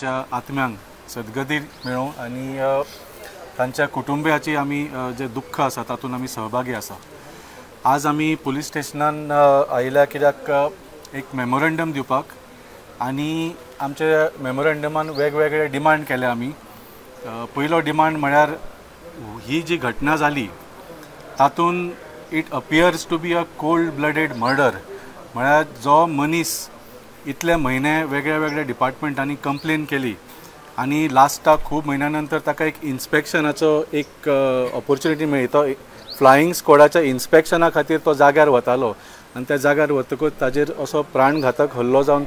आत्म्यांक सद्गती मेळो आनी तांच्या कुटुंबियाची आमी जे दुख्ख आसा तातूंत आमी सहभागी आसा। आज आमी पुलीस स्टेशनान आयल्या कित्याक एक मेमोरंडम दिवपाक आनी आमच्या मेमोरंडमान वेगवेगळे डिमांड केले आमी। पयलो डिमांड म्हळ्यार ही जी घटना जाली तातूंत it appears to be a cold blooded murder, म्हळ्यार जो मनीस इतले म्हयने वेगळ्या वेगळ्या डिपार्टमेंटांनी कंप्लेन केली आनी लास्टाक खूब म्हयन्या नंतर ताका एक इन्स्पेक्शनाचो एक ऑपॉर्च्युनिटी मेळ्ळी। तो फ्लायींग स्क्वॉडाच्या इन्स्पेक्शना खातीर तो जाग्यार वतालो आनी त्या जाग्यार वतकूच ताजेर असो प्राणघातक हल्लो जावन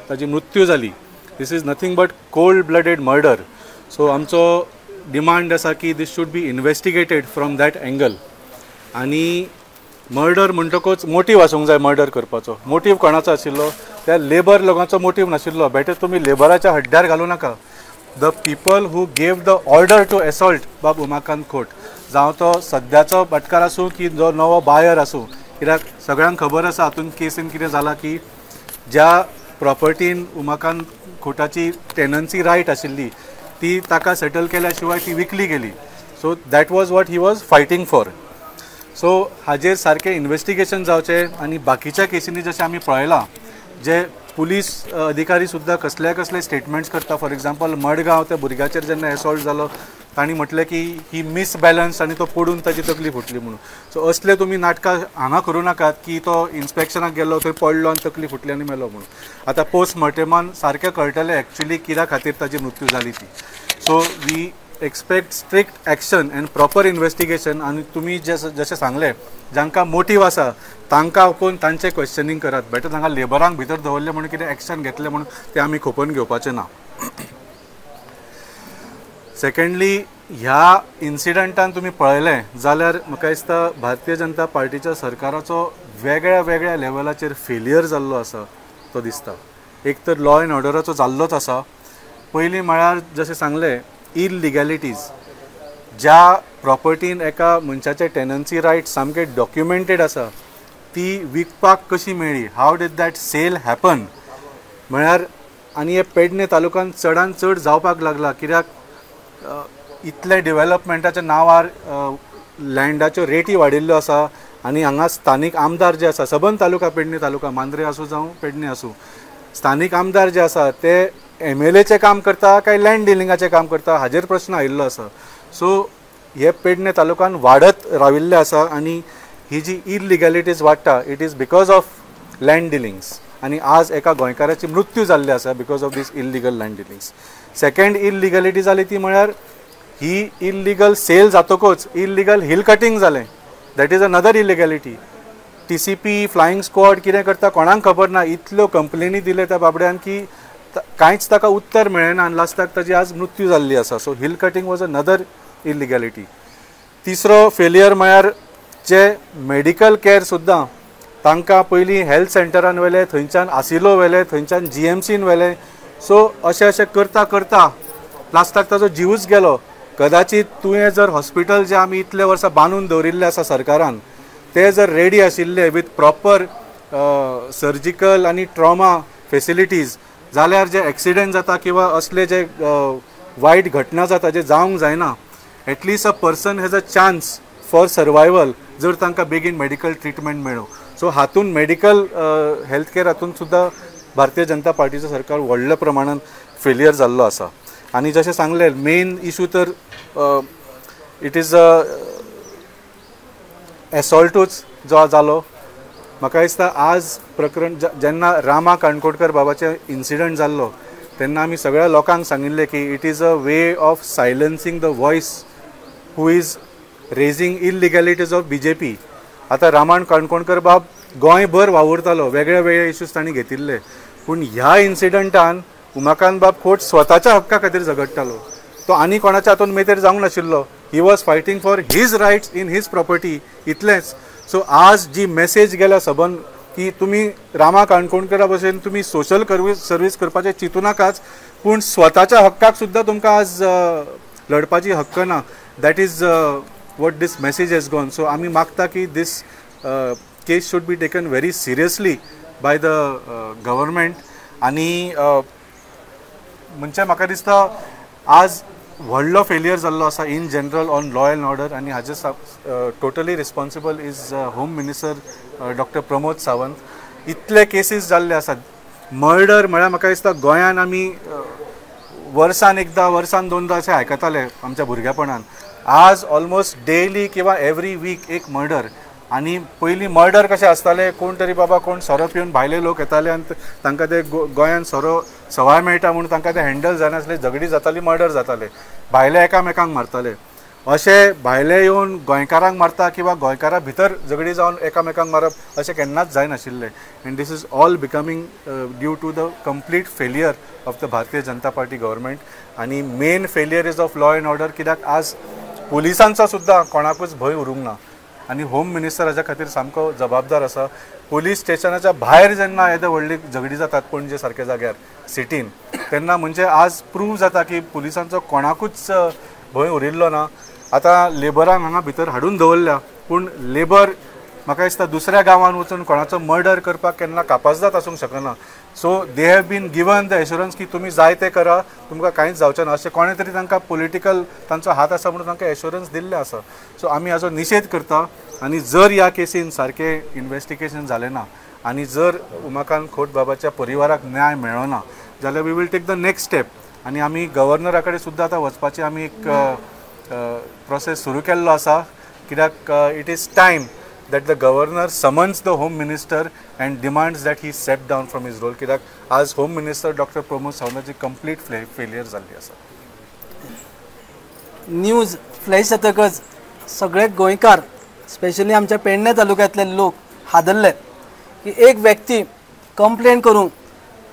ताजी मृत्यू जाली। This is nothing but cold blooded murder. So आमचो डिमांड आसा की this should be investigated from that angle. आनी मर्डर म्हणटकूच मोटीव आसूंक जाय मर्डर करपाचो। मोटीव कोणाचो आशिल्लो? त्या लेबर लोकांचो मोटीव नाशिल्लो। बेटर तुमी लेबराच्या हड्ड्यार घालूं नाका। The people who gave the order to assault बाब उमाकांत खोट, जावं तो सद्याचो भटकार आसूं की जो नवो बायर आसूं, कित्याक सगळ्यांक खबर आसा हातूंत केसीन कितें जालां की ज्या प्रॉपर्टीन उमाकांत खोटाची टेनन्सी रायट आशिल्ली ती ताका सेटल केल्या शिवाय ती विकली गेली। So that was what he was fighting for. So हाजेर सारकें इन्वेस्टिगेशन जावचें आनी बाकीच्या केसींनी जशें आमी पळयलां जे पुलीस अधिकारी सुद्दां कसले स्टेटमेंट्स करता। फॉर एग्जाम्पल मडगांव त्या भुरग्याचेर जेन्ना एसॉल्ट जालो तांणी म्हटलें की ही मिसबॅलन्स आनी तो पडून ताची तकली फुटली म्हणून। सो असले तुमी नाटकां हांगा करूं नाकात की तो इन्स्पेक्शनाक गेलो थंय पडलो आनी तकली फुटली आनी मेलो म्हणून। आतां पोस्टमॉर्टेमान सारकें कळटलें एक्चुअली कित्या खातीर ताची मृत्यू जाली ती। So we expect strict action and proper investigation. आनी तुमी जशें सांगलें जांकां मोटीव आसा तांकां आपोवन तांचें क्वेश्चनिंग करात। बेटर तांकां लेबरांक भितर दवरलें म्हणून कितें एक्शन घेतलें म्हणून तें आमी खोपोवन घेवपाचें ना। सेकेंडली ह्या इन्सिडंटान तुमी पळयलें जाल्यार म्हाका दिसता भारतीय जनता पार्टीच्या सरकाराचो वेगळ्या वेगळ्या लेवलाचेर फेलियर जाल्लो आसा तो दिसता। एक तर लॉ एंड ऑर्डराचो जाल्लोच आसा। पयलीं म्हळ्यार जशें सांगलें इलिगॅलिटीज, ज्या प्रॉपर्टीन एका मनशाचे टेनन्सी रायट सामके डॉक्युमेंटेड आसा ती विकपाक कशी मेळ्ळी, हाव डीड दॅट सेल हॅपन, म्हळ्यार आनी हे पेडणे तालुक्यान चडान चड जावपाक लागला कित्याक इतले डेव्हलपमेंटाच्या नांवार लँडाच्यो रेटी वाडिल्ल्यो आसा आनी हांगा स्थानीक आमदार जे आसा, सबंद तालुका पेडणे तालुका मांद्रे आसूं जावं पेडणे आसूं, स्थानीक आमदार जे आसा ते MLAचें काम करता काय लँड डिलिंगाचें काम करता हाजेर प्रश्न आयिल्लो आसा। सो हे पेडणे तालुक्यान वाडत राविल्ले आसा आनी ही जी इलिगॅलिटीज वाडटा it is because of land dealings आनी आज एका गोंयकाराची मृत्यू जाल्ली आसा because of this illegal land dealings. Second illegality जाली ती म्हळ्यार ही इलिगल सेल जातकूच इलिगल हिल कटींग जालें। That is another illegality. TCP flying squad कितें करता कोणाक खबर ना। इतल्यो कंप्लेनी दिले त्या बाबड्यान की कांयच ताका उत्तर मेळना आनी लास्टाक ताची आज मृत्यू जाल्ली आसा। So hill cutting was another illegality. तिसरो फेलियर म्हळ्यार जे मेडिकल केअर सुद्दां तांकां पयलीं हेल्थ सेंटरान व्हेले, थंयच्यान आसिलो व्हेले, थंयच्यान GMCन व्हेले। सो अशें करता करता लास्टाक ताजो जीवच गेलो। कदाचित तुवें जर हॉस्पिटल जे आमी इतले वर्सां बांदून दवरिल्ले आसा सरकारान ते जर रेडी आशिल्ले विथ प्रॉपर सर्जिकल आनी ट्रॉमा फेसिलिटीज जाल्यार जे एक्सिडेंट जाता किंवा असले जे वायट घटना जाता जे जावंक जायना, at least a person has a chance for survival जर तांकां बेगीन मेडिकल ट्रिटमेंट मेळ्ळो। सो हातूंत मेडिकल हेल्थ केअर हातूंत सुद्दां भारतीय जनता पार्टीचो सरकार व्हडल्या प्रमाणान फेलियर जाल्लो आसा। आनी जशें सांगलें मेन इशू तर इट इज एसॉल्टूच जो जालो। म्हाका दिसता आज प्रकरण जेन्ना रामा काणकोडकर बाबाचे इन्सिडंट जाल्लो तेन्ना आमी सगळ्या लोकांक सांगिल्लें की it is a way of silencing the voice who is raising illegalities of BJP। आतां रामान काणकोणकर बाब गोंयभर वावुरतालो, वेगळे वेगळे इश्यूज तांणी घेतिल्ले, पूण ह्या इन्सिडंटान उमाकांत बाब खोट स्वताच्या हक्का खातीर झगडटालो। तो आनी कोणाच्या हातूंत मेतेर जावंक नाशिल्लो। He was fighting for his rights in his property, इतलेंच। सो आज जी मेसेज गेल्या सबंद की तुमी रामा काणकोणकरा भशेन तुमी सोशल सर्वीस करपाचें चिंतू नाकाच, पूण स्वताच्या हक्काक सुद्दां तुमकां आज लढपाची हक्क ना। That is what this message has gone. So आमी मागता की this case should be taken very seriously by the government आनी म्हणजे म्हाका दिसता आज व्हडलो फेलियर जाल्लो आसा in general on law and order आनी हाजे totally responsible is home minister doctor Pramod Sawant. इतले केसीस जाल्ले आसात मर्डर म्हळ्यार म्हाका दिसता गोंयान आमी वर्सान एकदां वर्सान दोनदां अशें आयकताले आमच्या भुरगेपणान. आज ऑलमोस्ट डेली किंवा एवरी वीक एक मर्डर. आनी पयलीं मर्डर कशें आसतालें कोण तरी बाबा कोण सोरो पिवन भायले लोक येताले आनी तांकां ते गोंयान सोरो सवाय मेळटा म्हणून तांकां ते हँडल जायनासले, झगडी जाताली, मर्डर जाताले, भायले एकामेकांक मारताले. अशें भायले येवन गोंयकारांक मारता किंवा गोंयकारा भितर झगडी जावन एकामेकांक मारप अशें केन्नाच जायनाशिल्लें. And this is all becoming due to the complete failure of the Bharatiya Janata Party government. आनी main failure is of law and order, कित्याक आज पुलिसांचो सुद्दां कोणाकूच भंय उरूंक ना. आनी होम मिनिस्टर हाच्या खातीर सामको जबाबदार आसा. पुलीस स्टेशनाच्या भायर जेन्ना येदे व्हडली झगडी जातात पणजे सारक्या जाग्यार सिटीन, तेन्ना म्हणजे आज प्रूव जाता की पुलिसांचो कोणाकूच भंय उरिल्लो ना. आतां लेबरांक हांगा भितर हाडून दवरल्या, पूण लेबर म्हाका दिसता दुसऱ्या गांवांत वचून कोणाचो मर्डर करपाक केन्ना कापाजदाद आसूंक शकना. So they have been given the assurance की तुमी जाय ते करा, तुमकां कांयच जावचें ना. अशें कोणें तरी तांकां पॉलिटिकल तांचो हात आसा म्हणून तांकां एश्युरन्स दिल्ले आसा. सो आमी हाचो निशेध करता. आनी जर ह्या केसीन सारकें इन्व्हेस्टिगेशन जालें ना आनी जर उमाकांत खोत बाबाच्या परिवाराक न्याय मेळ्ळो ना जाल्यार we will take the next step. आनी आमी गव्हर्नरा कडेन सुद्दां आतां वचपाची आमी एक प्रोसेस सुरू केल्लो आसा, कित्याक it is time that the governor summons the home minister and demands that he step down from his role. कित्याक आज home minister Dr. Pramod सावंताची complete failure जाल्ली आसा. न्यूज फ्लॅश जातकच सगळे गोंयकार स्पेशली आमच्या पेडणे तालुक्यांतले लोक हादरले की एक व्यक्ती कंप्लेंट करूंक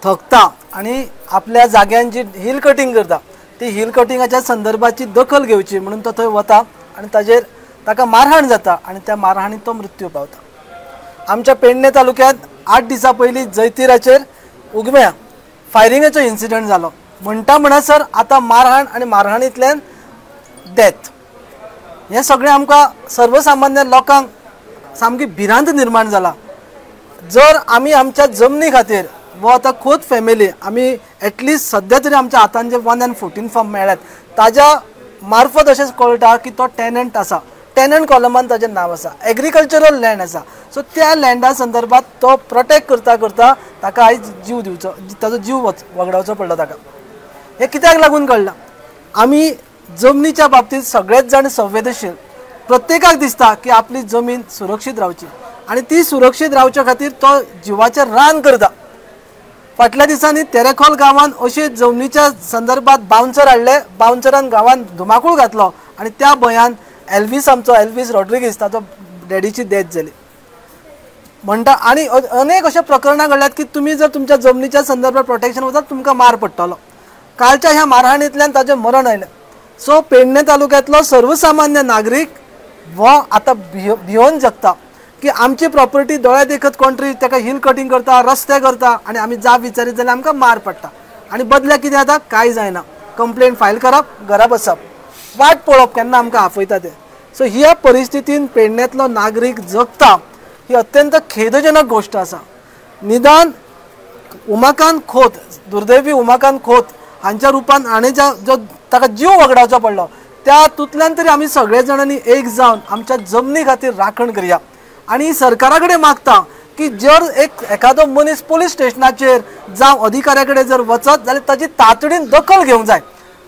थकता आनी आपल्या जाग्यांची हिल कटिंग करता. ती हिल कटिंगाच्या संदर्भाची दखल घेवची म्हणून तो थंय वता आनी ताजेर ताका मारहाण जाता आनी त्या मारहाणीत तो मृत्यू पावता. आमच्या पेडणे तालुक्यांत 8 दिसां पयलीं जैतिराचेर उगम्या फायरिंगेचो इन्सिडंट जालो. म्हणटा म्हणसर आतां मारहाण आनी मारहाणींतल्यान डेथ. हें सगळें आमकां सर्वसामान्य लोकांक सामकी भिरांत निर्माण जाला. जर आमी आमच्या जमनी खातीर वो आतां खोत फॅमिली आमी एटलिस्ट सद्या तरी आमच्या हातान जे 1 and 14 फॉर्म मेळ्ळ्यात ताज्या मार्फत अशें कळटा की तो टेनंट आसा. टेनंट कॉलमान ताजें नांव आसा, एग्रीकल्चरल लँड आसा. सो त्या लँडा संदर्भात तो प्रोटेक्ट करता करता ताका आयज जीव दिवचो, ताजो जीव वगडावचो पडलो ताका. हें कित्याक लागून कळटा? आमी जमनीच्या बाबतींत सगळेच जाण संवेदनशील. प्रत्येकाक दिसता की आपली जमीन सुरक्षीत रावची आनी ती सुरक्षीत रावच्या खातीर तो जिवाचें रान करता. फाटल्या दिसांनी तेरेखोल गांवांत अशे जमनीच्या संदर्भात बाउन्सर हाडले. बाउन्सरान गांवांत धुमाकूळ घातलो आनी त्या भंयान एल्वीस रॉड्रिगीस ताचो डॅडीची डेथ जाली म्हणटा. आनी अनेक अशे प्रकरणां घडल्यात की तुमी जर तुमच्या जमनीच्या संदर्भात प्रोटेक्शन वतात तुमकां मार पडटलो. कालच्या ह्या मारहाणींतल्यान ताचें मरण आयलें. सो पेडणे तालुक्यांतलो सर्वसामान्य नागरीक वो आतां भिवन जगता की आमची प्रॉपर्टी दोळे देखत कोण तरी ताका हिल कटिंग करता, रस्ते करता आनी आमी जाप विचारीत जाल्यार आमकां मार पडटा. आनी बदल्याक कितें जाता? कांय जायना. कंप्लेंट फायल करप, घरा बसप, वाट पळोवप केन्ना आमकां आपयता ते. सो ह्या परिस्थितीन पेडण्यांतलो नागरीक जगता ही अत्यंत खेदजनक गोश्ट आसा. निदान उमाकांत खोत, दुर्दैवी उमाकांत खोत हांच्या रुपान हाणें जो ताका जीव वगडावचो पडलो त्या हातूंतल्यान तरी आमी सगळे जाणांनी एक जावन आमच्या जमनी खातीर राखण करया. आनी सरकारा कडेन मागता की जर एखादो मनीस पुलीस स्टेशनाचेर जावं अधिकाऱ्या कडेन जर वचत जाल्यार ताची तातडीन दखल घेवंक जाय.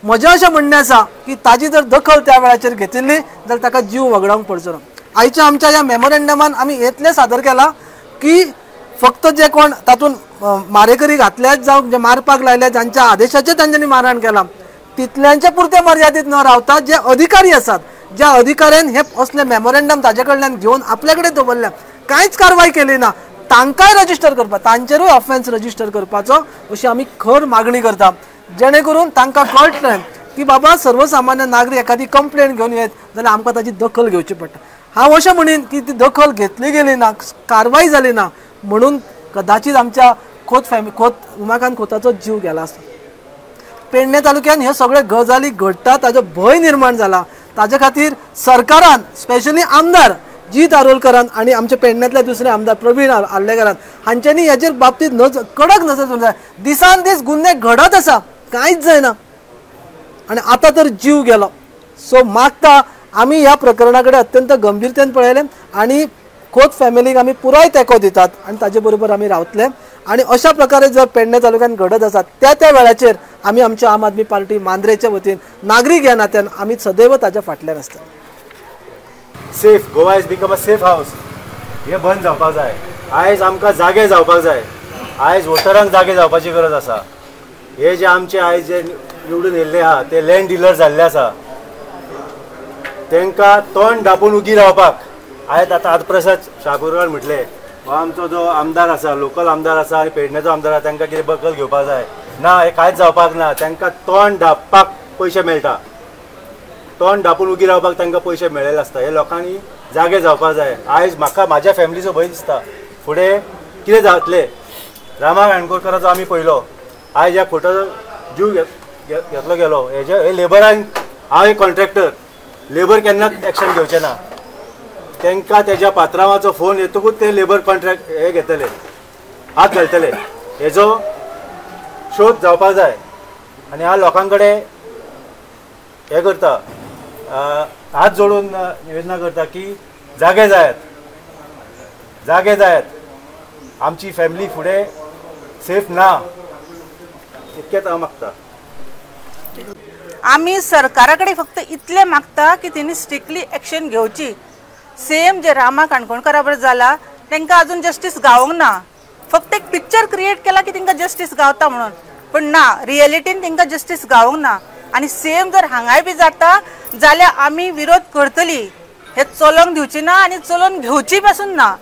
म्हजें अशें म्हणणें आसा की ताजी जर दखल त्या वेळाचेर घेतिल्ली जाल्यार ताका जीव वगडावंक पडचो ना. आयच्या आमच्या ह्या मेमोरेंडमान आमी इतलें सादर केलां की फक्त जे कोण तातूंत मारेकरी घातल्यात जावं जे मारपाक लायल्यात जांच्या आदेशाचेर तांच्यांनी मारहाण केलां तितल्यांचे पुरते मर्यादीत न रावता जे अधिकारी आसात, ज्या अधिकाऱ्यान हे असले मेमोरेंडम ताजे कडल्यान घेवन आपल्या कडेन दवरल्या, कांयच कारवाय केली ना, तांकांय रजिस्टर करपा, तांचेरूय ऑफेन्स रजिस्टर करपाचो अशी आमी खर मागणी करता. जेणे करून तांकां कळटलें की बाबा सर्वसामान्य नागरीक एखादी कंप्लेंट घेवन येत जाल्यार आमकां ताची दखल घेवची पडटा. हांव अशें म्हणीन की ती दखल घेतली गेली ना, कारवाय जाली ना म्हणून कदाचित आमच्या खोत उमाकांत खोताचो जीव गेला आसता. पेडणे तालुक्यान ह्यो सगळ्यो गजाली घडटा ताजो भंय निर्माण जाला. ताजे खातीर सरकारान स्पेशली आमदार जीत आरोलकरान आनी आमचे पेडण्यांतले दुसरे आमदार प्रवीण आर्लेकरान हांच्यांनी हेजेर बाबतींत कडक नजर दवरूंक जाय. दिसान दीस गुन्हे घडत आसा कांयच जायना आणि आता तर जीव गेलो. सो मागता आमी ह्या प्रकरणाकडे अत्यंत गंभीरतेन पळयलें आणि खोत फॅमिलीक आमी पुराय तेंको दितात आणि ताजे बरोबर आमी रावतले. आणि अशा प्रकारे जर पेडणे तालुक्यात घडत आसा त्या वेळाचेर आमी आमच्या आम आदमी पार्टी मांद्रेच्या वतीन नागरीक ह्या नात्यान आमी सदैव ताच्या फाटल्यान आसता. Safe Goa is become a safe house हे बंद जावपाक जाय. आयज आमकां जागे जावपाक जाय. आयज वोटरांक जागे जावपाची गरज आसा. हे जे आमचे आयज जे निवडून येयल्ले आहा ते लँड डिलर जाल्ले आसा तांकां तोंड धांपून उगी रावपाक आयज आतां प्रसाद शाकुरकर म्हटले हो आमचो जो आमदार आसा लोकल आमदार आसा आनी पेडणेचो आमदार आसा तांकां कितें बकल घेवपाक जाय ना. हे कांयच जावपाक ना. तांकां तोंड धांपपाक पयशे मेळटा. तोंड धांपून उगी रावपाक तांकां पयशे मेळ्ळेले आसता. हे लोकांनी जागे जावपाक जाय. आयज म्हाका म्हाज्या फॅमिलीचो भंय दिसता फुडें कितें जातलें. रामा काणकोणकराचो आमी पयलो आयज ह्या खोटाचो जीव घेतलो गेलो. हे लेबरांक हांव एक कॉन्ट्रॅक्टर लेबर केन्ना एक्शन घेवचें ना. तांकां तेज्या पात्रांवाचो फोन येतकूच ते लेबर कॉन्ट्रॅक्ट हे घेतले हात घालतले. हेजो शोध जावपाक जाय. आनी हांव लोकां कडेन हे करता हात जोडून निवेदना करता की जागे जायात. जागे जायात. आमची फॅमिली फुडें सेफ ना इतकेंच हांव मागता. आम्ही सरकाराकडे फक्त इतले मागता की त्यांनी स्ट्रिक्टली एक्शन घेवची. सेम जे रामा काणकोणकरा बरोबर जाला तांकां अजून जस्टीस गावोंक ना. फक्त एक पिक्चर क्रिएट केला की तांकां जस्टीस गावता म्हणून पण ना रियलिटीन तांकां जस्टीस गावोंक ना. आणि सेम जर हांगाय बी जाता जाल्यार आमी विरोध करतली. हे चलोंक दिवची ना आणि चलोवन घेवची पासून ना.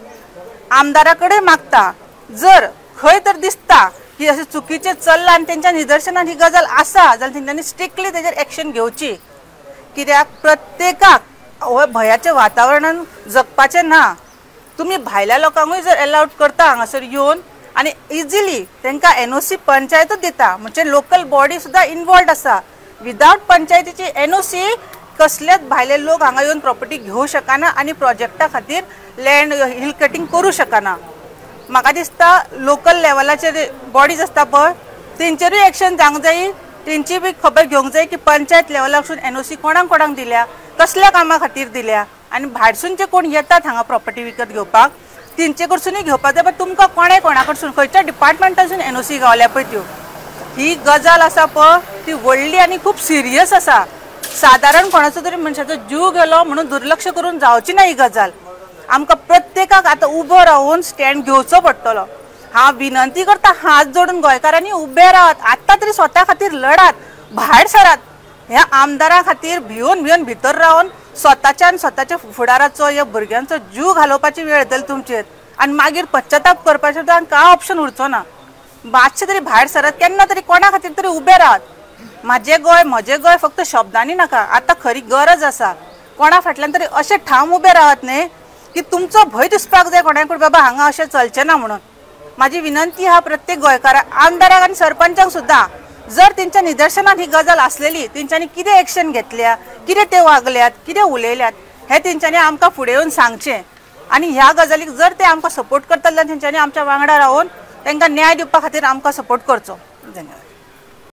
आमदारा कडेन मागता जर खंय तर दिसता की अशें चुकीचें चल्लां आनी तेंच्या निदर्शनान ही गजाल आसा जाल्यार तेंच्यांनी स्ट्रिक्टली तेजेर एक्शन घेवची. कित्याक प्रत्येकाक हो भयाच्या वातावरणान जगपाचें ना. तुमी भायल्या लोकांकूय जर अलाउड करता हांगासर येवन आनी इजिली तांकां NOC पंचायतूच दिता म्हणजे लोकल बॉडी सुद्दां इनवॉल्ड आसा. विदाउट पंचायतीची NOC कसलेच भायले लोक हांगा येवन प्रॉपर्टी घेवं शकना आनी प्रोजेक्टा खातीर लँड हिल कटिंग करूं शकना. म्हाका दिसता लोकल लेवलाचेर बॉडीज आसता पळय तेंचेरूय एक्शन जावंक जाय. तेंची बी खबर घेवंक जाय की पंचायत लेवलासून NOC कोणाक कोणाक दिल्या कसल्या कामा खातीर दिल्या आनी भायरसून जे कोण येतात हांगा प्रॉपर्टी विकत घेवपाक तेंचे कडसूनय घेवपाक जाय. पण तुमकां कोणा कडसून खंयच्या डिपार्टमेंटासून NOC गावल्या पळय त्यो ही गजाल आसा पळय ती व्हडली आनी खूब सिरियस आसा. सादारण कोणाचो तरी मनशाचो जीव गेलो म्हणून दुर्लक्ष करून जावची ना ही गजाल. आमकां प्रत्येकाक आतां उबो रावून स्टँड घेवचो पडटलो. हांव विनंती करता हात जोडून गोंयकारांनी उबे रावात. आत्तां तरी स्वता खातीर लडात भायर सरात. ह्या आमदारां खातीर भिवन भितर रावन स्वताच्या फुडाराचो ह्या भुरग्यांचो जीव घालोवपाची वेळ येतली तुमचेर आनी मागीर पश्चाताप करपाचें सुद्दां कांय ऑप्शन उरचो ना. मातशें तरी भायर सरत केन्ना तरी कोणा खातीर तरी उबे रावात. म्हजें गोंय फक्त शब्दांनी नाका. आतां खरी गरज आसा कोणा फाटल्यान तरी अशें ठाम उबे रावात न्ही की तुमचो भंय दिसपाक जाय कोणाकूय बाबा हांगा अशें चलचें ना म्हणून. म्हाजी विनंती हा प्रत्येक गोंयकाराक आमदाराक आनी सरपंचाक सुद्दां जर तेंच्या निदर्शनात ही गजाल आसलेली तेंच्यांनी कितें एक्शन घेतल्या कितें ते वागल्यात कितें उलयल्यात हें तेंच्यांनी आमकां फुडें येवन सांगचें. आनी ह्या गजालीक जर ते आमकां सपोर्ट करतले जाल्यार तेंच्यांनी आमच्या वांगडा रावन तांकां न्याय दिवपा खातीर आमकां सपोर्ट करचो. धन्यवाद.